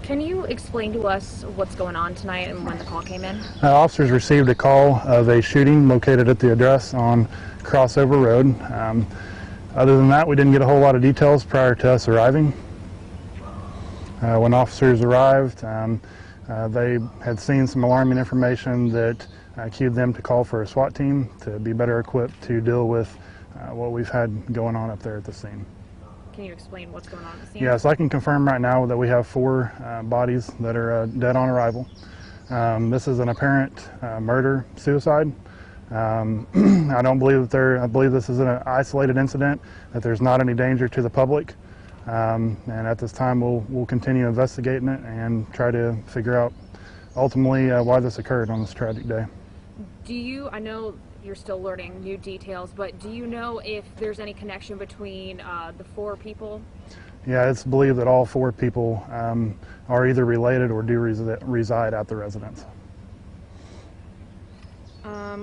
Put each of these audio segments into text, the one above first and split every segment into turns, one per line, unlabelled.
Can you explain to us what's going on tonight and when the call came in?
Officers received a call of a shooting located at the address on Crossover Road. Other than that, we didn't get a whole lot of details prior to us arriving. When officers arrived, they had seen some alarming information that cued them to call for a SWAT team to be better equipped to deal with what we've had going on up there at the scene.
Can you explain what's going on at the scene?
Yes, I can confirm right now that we have 4 bodies that are dead on arrival. This is an apparent murder-suicide. I don't believe that I believe this is an isolated incident, that there's not any danger to the public. And at this time, we'll continue investigating it and try to figure out ultimately why this occurred on this tragic day.
I know you're still learning new details, but do you know if there's any connection between the 4 people?
Yeah, it's believed that all 4 people are either related or do reside at the residence.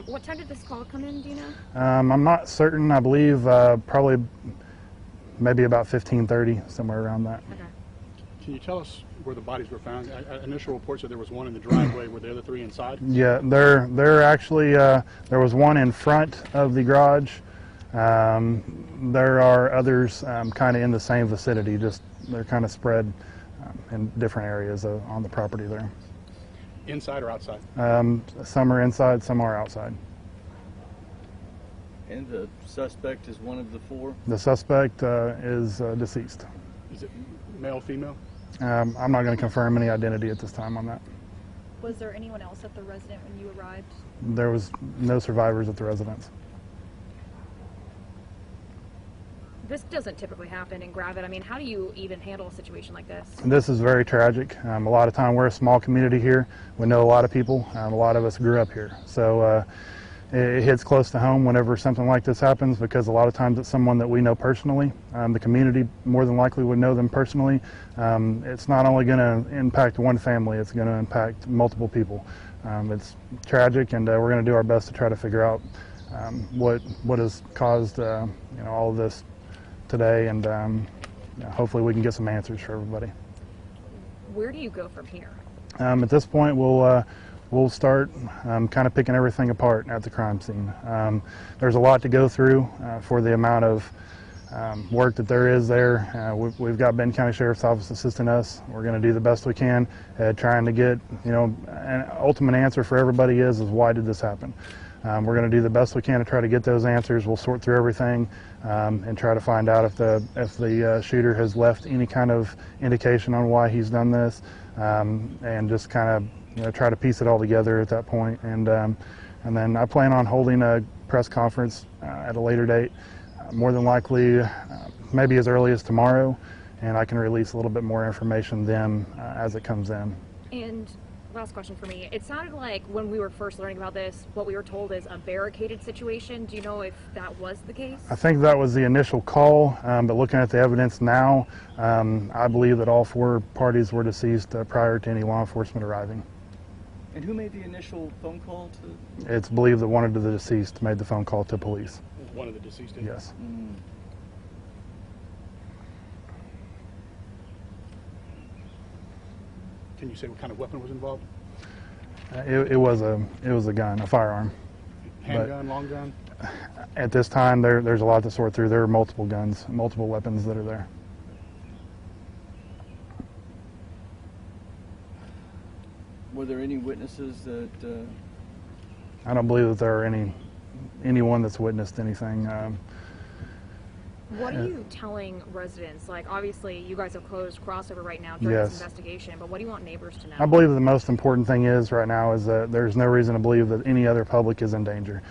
What time did this call come in, do you know?
I'm not certain. I believe probably maybe about 15:30, somewhere around that.
Okay.
Can you tell us where the bodies were found? Initial reports said there was one in the driveway. Were the other 3 inside?
Yeah, they're actually, there was one in front of the garage. There are others kind of in the same vicinity, just they're kind of spread in different areas on the property there.
Inside or outside?
Some are inside, some are outside.
And the suspect is one of the 4?
The suspect is deceased.
Is it male, female?
I'm not going to confirm any identity at this time on that.
Was there anyone else at the residence when you arrived?
There was no survivors at the residence.
This doesn't typically happen in Gravette. I mean, how do you even handle a situation like this?
This is very tragic. A lot of time we're a small community here. We know a lot of people. A lot of us grew up here. So it hits close to home whenever something like this happens, because a lot of times it's someone that we know personally. The community more than likely would know them personally. It's not only going to impact one family, it's going to impact multiple people. It's tragic, and we're going to do our best to try to figure out what has caused all of this today, and hopefully we can get some answers for everybody.
Where do you go from here?
At this point, we'll start kind of picking everything apart at the crime scene. There's a lot to go through for the amount of work that there is there. We've got Benton County Sheriff's Office assisting us. We're going to do the best we can trying to get, an ultimate answer for everybody is why did this happen? We're going to do the best we can to try to get those answers. We'll sort through everything and try to find out if the shooter has left any kind of indication on why he's done this, and just kind of try to piece it all together at that point. And then I plan on holding a press conference at a later date, more than likely maybe as early as tomorrow, and I can release a little bit more information then as it comes in.
And last question for me. It sounded like when we were first learning about this, what we were told is a barricaded situation. Do you know if that was the case?
I think that was the initial call, but looking at the evidence now, I believe that all 4 parties were deceased prior to any law enforcement arriving.
And who made the initial phone call to?
It's believed that one of the deceased made the phone call to police.
One of the deceased did?
Yes.
Can you say what kind of weapon was involved?
It was a gun, a firearm.
Handgun, long gun?
At this time, there's a lot to sort through. There are multiple guns, multiple weapons that are there.
Were there any witnesses that?
I don't believe that there are anyone that's witnessed anything.
What are you telling residents? Like, obviously, you guys have closed Crossover right now during this investigation, but what do you want neighbors to know?
I believe that the most important thing is right now is that there's no reason to believe that any other public is in danger.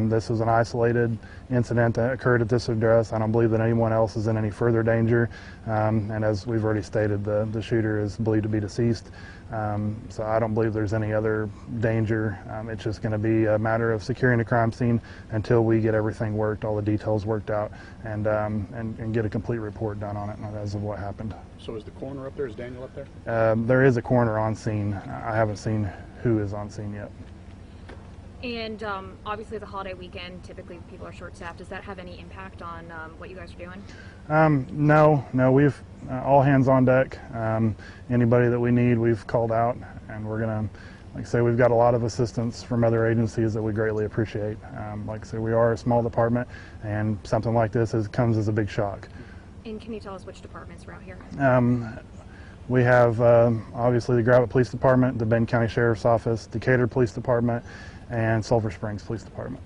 This was an isolated incident that occurred at this address. I don't believe that anyone else is in any further danger. And as we've already stated, the shooter is believed to be deceased. So I don't believe there's any other danger. It's just going to be a matter of securing the crime scene until we get everything worked, all the details worked out, and get a complete report done on it as of what happened.
So is the coroner up there? Is Daniel up there?
There is a coroner on scene. I haven't seen who is on scene yet.
And obviously, it's a holiday weekend. Typically, people are short-staffed. Does that have any impact on what you guys are doing?
No, we've all hands on deck. Anybody that we need, we've called out, and we're gonna, like I say, we've got a lot of assistance from other agencies that we greatly appreciate. Like I say, we are a small department, and something like this comes as a big shock.
And can you tell us which departments are out here?
We have obviously the Gravette Police Department, the Benton County Sheriff's Office, Decatur Police Department, and Sulphur Springs Police Department.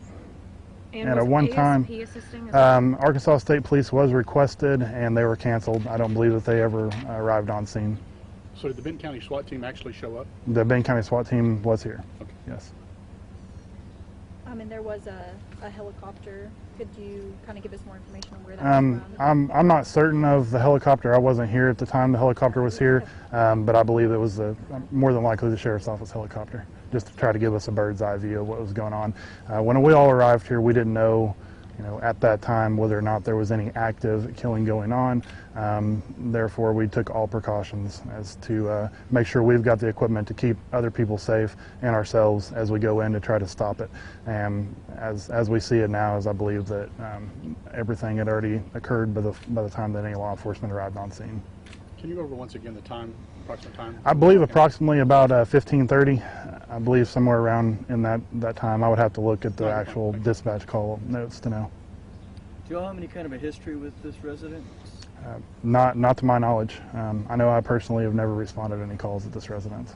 And
at
was
one
ASP
time,
assisting as well?
Arkansas State Police was requested, and they were canceled. I don't believe that they ever arrived on scene.
So did the Benton County SWAT team actually show up?
The Benton County SWAT team was here.
Okay.
Yes.
And there was a helicopter. Could you kind of give us more information on where that was from?
I'm not certain of the helicopter. I wasn't here at the time the helicopter was here, but I believe it was more than likely the Sheriff's Office helicopter, just to try to give us a bird's eye view of what was going on. When we all arrived here, we didn't know, at that time whether or not there was any active killing going on. Therefore, we took all precautions as to make sure we've got the equipment to keep other people safe and ourselves as we go in to try to stop it. And as we see it now, as I believe that everything had already occurred by the time that any law enforcement arrived on scene.
Can you go over once again the time, approximate time?
I believe approximately about 15:30. I believe somewhere around in that time. I would have to look at the actual dispatch call notes to know.
Do you all have any kind of a history with this resident?
Not to my knowledge. I know I personally have never responded to any calls at this residence.